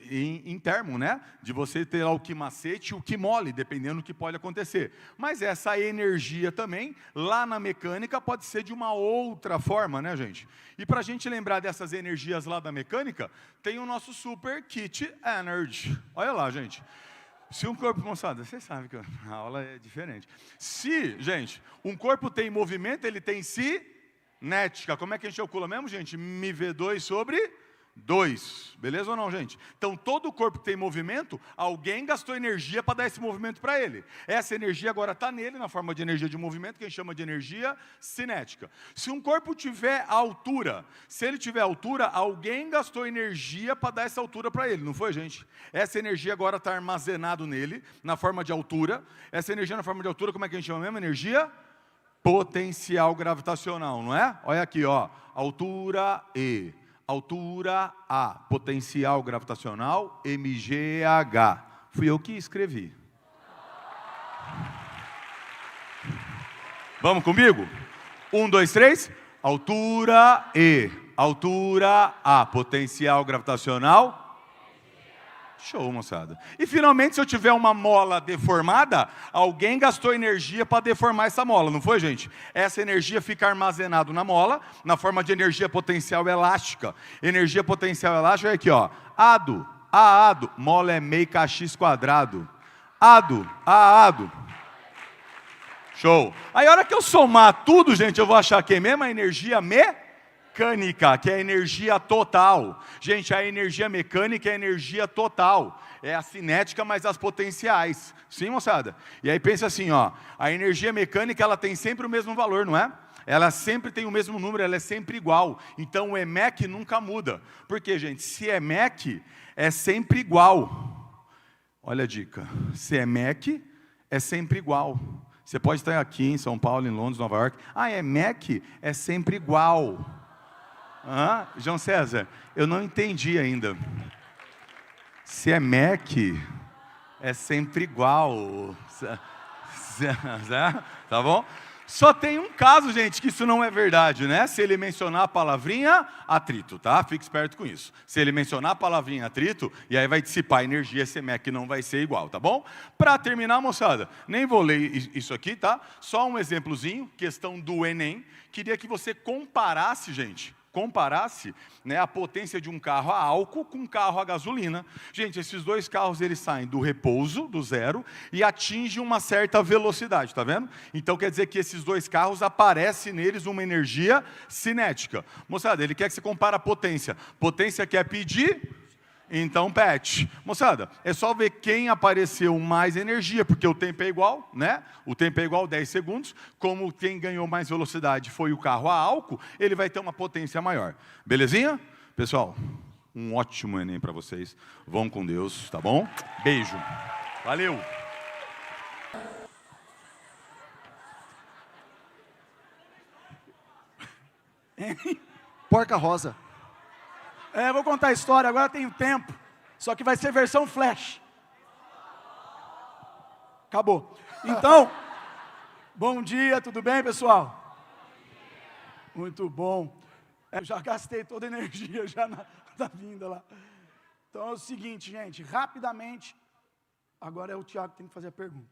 em termo, né? De você ter lá o que macete e o que mole, dependendo do que pode acontecer. Mas essa energia também, lá na mecânica, pode ser de uma outra forma, né, gente? E para a gente lembrar dessas energias lá da mecânica, tem o nosso Super Kit Energy. Olha lá, gente. Se um corpo, moçada, vocês sabem que a aula é diferente. Se, gente, um corpo tem movimento, ele tem cinética. Como é que a gente calcula mesmo, gente? mv2 sobre 2. Beleza ou não, gente? Então, todo o corpo que tem movimento, alguém gastou energia para dar esse movimento para ele. Essa energia agora está nele, na forma de energia de movimento, que a gente chama de energia cinética. Se um corpo tiver altura, se ele tiver altura, alguém gastou energia para dar essa altura para ele, não foi, gente? Essa energia agora está armazenada nele, na forma de altura. Essa energia na forma de altura, como é que a gente chama mesmo? Energia potencial gravitacional, não é? Olha aqui, ó, altura E. Altura A, potencial gravitacional, mgh. Fui eu que escrevi. Vamos comigo? 1, 2, 3. Altura E, altura A, potencial gravitacional. Show, moçada. E finalmente, se eu tiver uma mola deformada, alguém gastou energia para deformar essa mola, não foi, gente? Essa energia fica armazenada na mola, na forma de energia potencial elástica. Energia potencial elástica é aqui, ó. ADO, AADO, mola é meio kx quadrado. ADO, AADO. Show. Aí, a hora que eu somar tudo, gente, eu vou achar que é mesmo a energia mecânica, que é a energia total. Gente, a energia mecânica é a energia total. É a cinética, mas as potenciais. Sim, moçada? E aí pensa assim, ó, a energia mecânica, ela tem sempre o mesmo valor, não é? Ela sempre tem o mesmo número, ela é sempre igual. Então, o EMEC nunca muda. Por quê, gente? Se é MEC, é sempre igual. Olha a dica. Se é MEC, é sempre igual. Você pode estar aqui em São Paulo, em Londres, Nova York. Ah, é MEC? É sempre igual. Ah, João César, eu não entendi ainda. Se é MEC, é sempre igual. Tá bom? Só tem um caso, gente, que isso não é verdade, né? Se ele mencionar a palavrinha atrito, tá? Fique esperto com isso. Se ele mencionar a palavrinha atrito, e aí vai dissipar a energia, esse MEC não vai ser igual, tá bom? Para terminar, moçada, nem vou ler isso aqui, tá? Só um exemplozinho, questão do Enem. Queria que você comparasse, gente, né, a potência de um carro a álcool com um carro a gasolina. Gente, esses dois carros, eles saem do repouso, do zero, e atingem uma certa velocidade, tá vendo? Então, quer dizer que esses dois carros, aparece neles uma energia cinética. Moçada, ele quer que você compare a potência. Potência quer pedir? Então, pet. Moçada, é só ver quem apareceu mais energia, porque o tempo é igual, né? O tempo é igual, 10 segundos. Como quem ganhou mais velocidade foi o carro a álcool, ele vai ter uma potência maior. Belezinha? Pessoal, um ótimo Enem para vocês. Vão com Deus, tá bom? Beijo. Valeu. Porca rosa. Vou contar a história, agora tenho tempo. Só que vai ser versão flash. Acabou. Então, bom dia, tudo bem, pessoal? Muito bom. Eu já gastei toda a energia já na vinda lá. Então é o seguinte, gente, rapidamente. Agora é o Tiago que tem que fazer a pergunta.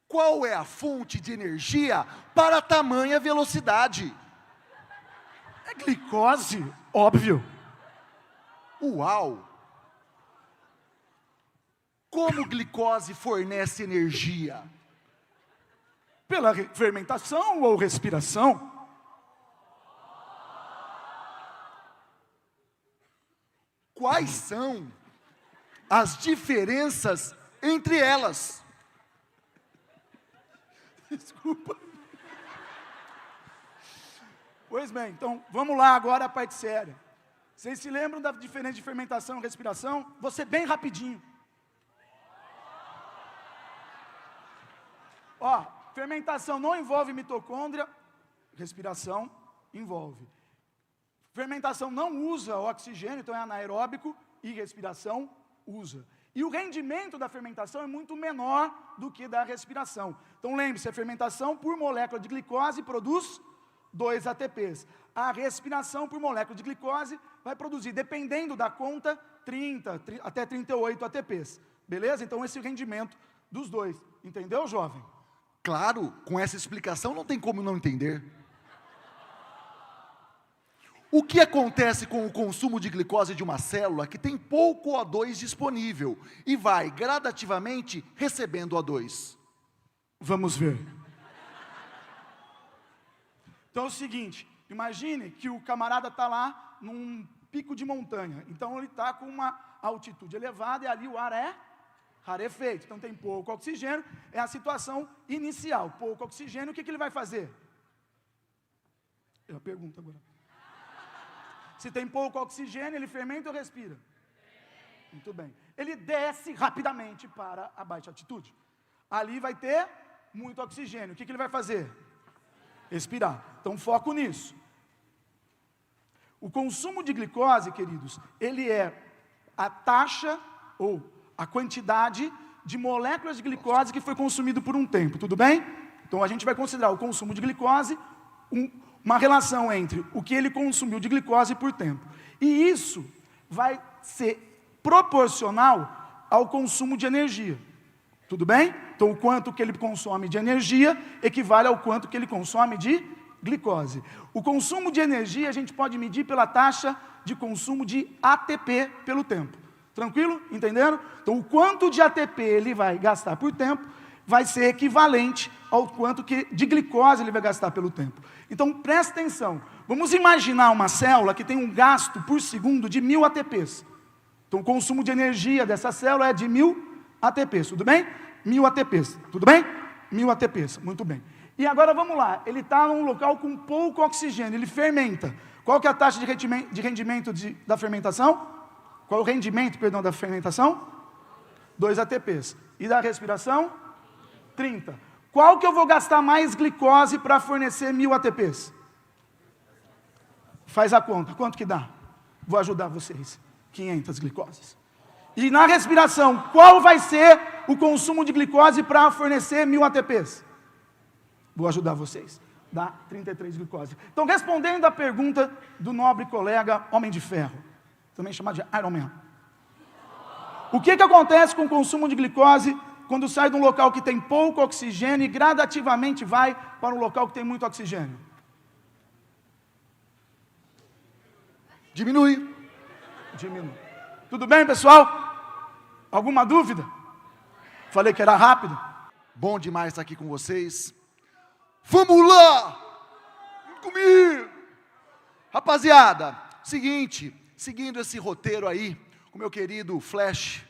Qual é a fonte de energia para tamanha velocidade? É glicose, óbvio. Uau! Como glicose fornece energia? Pela fermentação ou respiração. Quais são as diferenças entre elas? Desculpa. Pois bem, então vamos lá agora a parte séria. Vocês se lembram da diferença de fermentação e respiração? Vou ser bem rapidinho. Ó, fermentação não envolve mitocôndria, respiração envolve. Fermentação não usa oxigênio, então é anaeróbico, e respiração usa. E o rendimento da fermentação é muito menor do que da respiração. Então lembre-se, a fermentação por molécula de glicose produz 2 ATPs. A respiração por molécula de glicose vai produzir, dependendo da conta, 30 até 38 ATPs. Beleza? Então esse é o rendimento dos dois. Entendeu, jovem? Claro, com essa explicação não tem como não entender. O que acontece com o consumo de glicose de uma célula que tem pouco O2 disponível e vai gradativamente recebendo O2? Vamos ver. Então é o seguinte, Imagine que o camarada está lá num pico de montanha. Então ele está com uma altitude elevada e ali o ar é rarefeito. Então tem pouco oxigênio, é a situação inicial. Pouco oxigênio, o que ele vai fazer? É a pergunta agora. Se tem pouco oxigênio, ele fermenta ou respira? Muito bem. Ele desce rapidamente para a baixa altitude. Ali vai ter muito oxigênio. O que ele vai fazer? Respirar. Então foco nisso. O consumo de glicose, queridos, ele é a taxa ou a quantidade de moléculas de glicose que foi consumido por um tempo, tudo bem? Então a gente vai considerar o consumo de glicose uma relação entre o que ele consumiu de glicose por tempo. E isso vai ser proporcional ao consumo de energia, tudo bem? Então o quanto que ele consome de energia equivale ao quanto que ele consome de glicose. O consumo de energia a gente pode medir pela taxa de consumo de ATP pelo tempo. Tranquilo? Entenderam? Então, o quanto de ATP ele vai gastar por tempo vai ser equivalente ao quanto de glicose ele vai gastar pelo tempo. Então, presta atenção. Vamos imaginar uma célula que tem um gasto por segundo de 1000 ATPs. Então, o consumo de energia dessa célula é de 1000 ATPs. Tudo bem? 1000 ATPs. Tudo bem? 1000 ATPs. Muito bem. E agora vamos lá, ele está num local com pouco oxigênio, ele fermenta. Qual que é a taxa de rendimento da fermentação? Qual é o rendimento, perdão, da fermentação? 2 ATPs. E da respiração? 30. Qual que eu vou gastar mais glicose para fornecer 1000 ATPs? Faz a conta, quanto que dá? Vou ajudar vocês. 500 glicoses. E na respiração, qual vai ser o consumo de glicose para fornecer 1000 ATPs? Vou ajudar vocês. Dá 33 glicose. Então, respondendo à pergunta do nobre colega Homem de Ferro, também chamado de Iron Man. O que acontece com o consumo de glicose quando sai de um local que tem pouco oxigênio e gradativamente vai para um local que tem muito oxigênio? Diminui. Diminui. Tudo bem, pessoal? Alguma dúvida? Falei que era rápido. Bom demais estar aqui com vocês. Vamos lá! Vem comigo! Rapaziada, seguinte, seguindo esse roteiro aí, com meu querido Flash,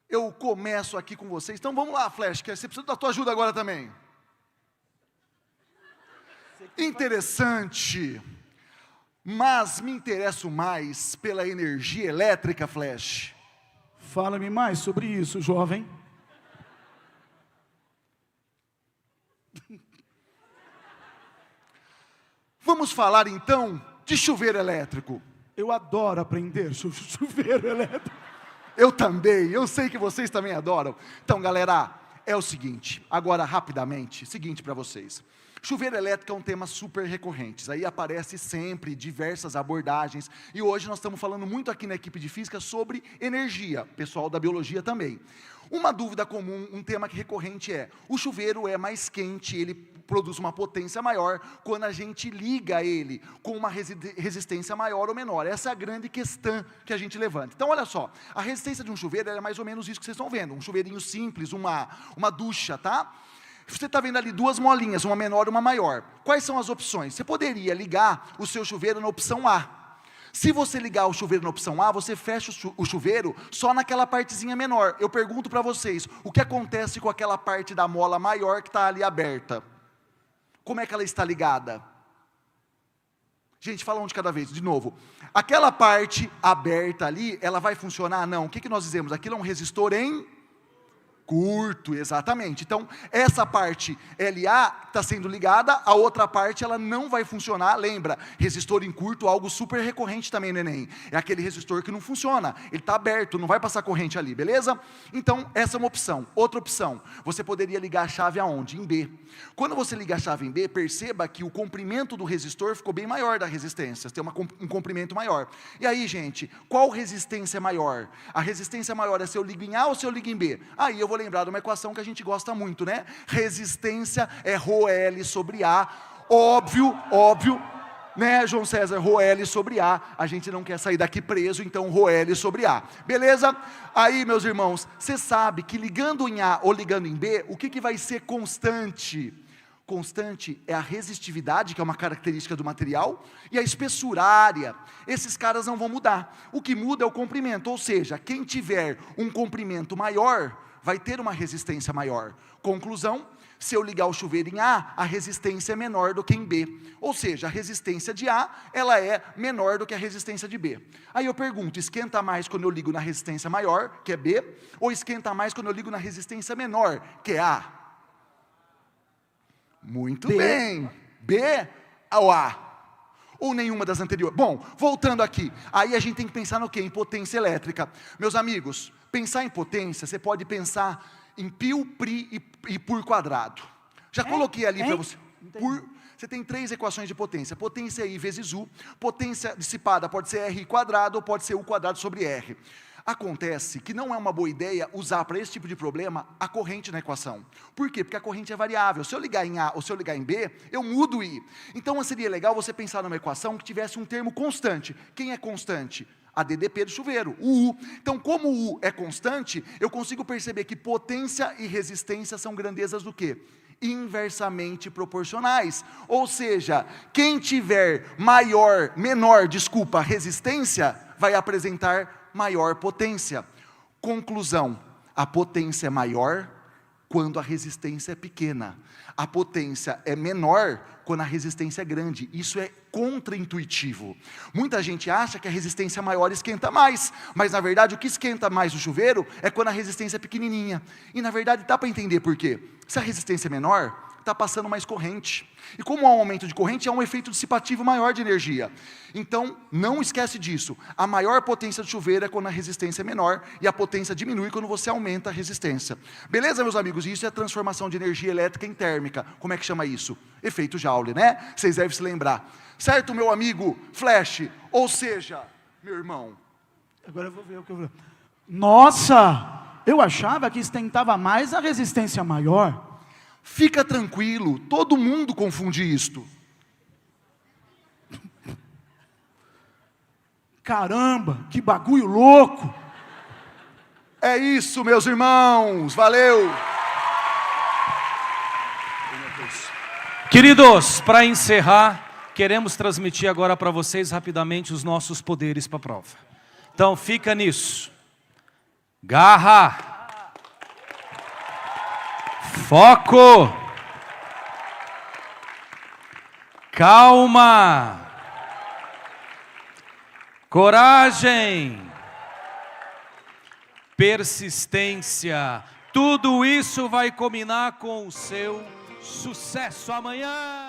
eu começo aqui com vocês. Então vamos lá, Flash, que você precisa da tua ajuda agora também. Interessante, mas me interesso mais pela energia elétrica, Flash. Fala-me mais sobre isso, jovem. Vamos falar então de chuveiro elétrico. Eu adoro aprender chuveiro elétrico. Eu também, eu sei que vocês também adoram. Então, galera, é o seguinte, agora rapidamente, seguinte para vocês. Chuveiro elétrico é um tema super recorrente, aí aparece sempre diversas abordagens, e hoje nós estamos falando muito aqui na equipe de física sobre energia, pessoal da biologia também. Uma dúvida comum, um tema recorrente é, o chuveiro é mais quente, ele produz uma potência maior quando a gente liga ele com uma resistência maior ou menor. Essa é a grande questão que a gente levanta. Então, olha só, a resistência de um chuveiro é mais ou menos isso que vocês estão vendo, um chuveirinho simples, uma ducha, tá? Você está vendo ali duas molinhas, uma menor e uma maior. Quais são as opções? Você poderia ligar o seu chuveiro na opção A. Se você ligar o chuveiro na opção A, você fecha o chuveiro só naquela partezinha menor. Eu pergunto para vocês, o que acontece com aquela parte da mola maior que está ali aberta? Como é que ela está ligada? Gente, fala um de cada vez, de novo. Aquela parte aberta ali, ela vai funcionar? Não. O que nós dizemos? Aquilo é um resistor em curto, exatamente. Então, essa parte LA está sendo ligada, a outra parte ela não vai funcionar. Lembra, resistor em curto, algo super recorrente também no Enem. É aquele resistor que não funciona, ele está aberto, não vai passar corrente ali, beleza? Então, essa é uma opção. Outra opção, você poderia ligar a chave aonde? Em B. Quando você liga a chave em B, perceba que o comprimento do resistor ficou bem maior da resistência, tem um comprimento maior. E aí, gente, qual resistência é maior? A resistência maior é se eu ligo em A ou se eu ligo em B? Aí eu vou lembrar de uma equação que a gente gosta muito, né? Resistência é ρL sobre A, óbvio, né, João César, ρL sobre A, a gente não quer sair daqui preso, então ρL sobre A, beleza? Aí, meus irmãos, você sabe que ligando em A ou ligando em B, o que vai ser constante? constante é a resistividade, que é uma característica do material, e a espessura, a área. Esses caras não vão mudar. O que muda é o comprimento, ou seja, quem tiver um comprimento maior, vai ter uma resistência maior. Conclusão, se eu ligar o chuveiro em A, a resistência é menor do que em B. Ou seja, a resistência de A, ela é menor do que a resistência de B. Aí eu pergunto, esquenta mais quando eu ligo na resistência maior, que é B, ou esquenta mais quando eu ligo na resistência menor, que é A? Muito bem. B ou A? Ou nenhuma das anteriores? Bom, voltando aqui, aí a gente tem que pensar no quê? Em potência elétrica. Meus amigos, pensar em potência, você pode pensar em π, π e por quadrado. Já coloquei ali para você. Você tem 3 equações de potência. Potência I vezes U. Potência dissipada pode ser R quadrado ou pode ser U quadrado sobre R. Acontece que não é uma boa ideia usar para esse tipo de problema a corrente na equação. Por quê? Porque a corrente é variável. Se eu ligar em A ou se eu ligar em B, eu mudo I. Então seria legal você pensar numa equação que tivesse um termo constante. Quem é constante? A DDP do chuveiro, o U. Então, como o U é constante, eu consigo perceber que potência e resistência são grandezas do quê? Inversamente proporcionais. Ou seja, quem tiver menor resistência, vai apresentar maior potência. Conclusão, a potência é maior quando a resistência é pequena. A potência é menor quando a resistência é grande. Isso é contraintuitivo. Muita gente acha que a resistência maior esquenta mais, mas na verdade o que esquenta mais o chuveiro é quando a resistência é pequenininha. E na verdade dá para entender por quê. Se a resistência é menor, está passando mais corrente. E como há um aumento de corrente, há um efeito dissipativo maior de energia. Então, não esquece disso. A maior potência do chuveiro é quando a resistência é menor, e a potência diminui quando você aumenta a resistência. Beleza, meus amigos? Isso é a transformação de energia elétrica em térmica. Como é que chama isso? Efeito Joule, né? Vocês devem se lembrar. Certo, meu amigo Flash? Ou seja, meu irmão. Agora eu vou ver o que eu vou. Nossa! Eu achava que esquentava mais a resistência maior. Fica tranquilo, todo mundo confunde isto. Caramba, que bagulho louco! É isso, meus irmãos, valeu! Queridos, para encerrar, queremos transmitir agora para vocês rapidamente os nossos poderes para a prova. Então fica nisso. Garra! Foco! Calma! Coragem! Persistência! Tudo isso vai combinar com o seu sucesso amanhã!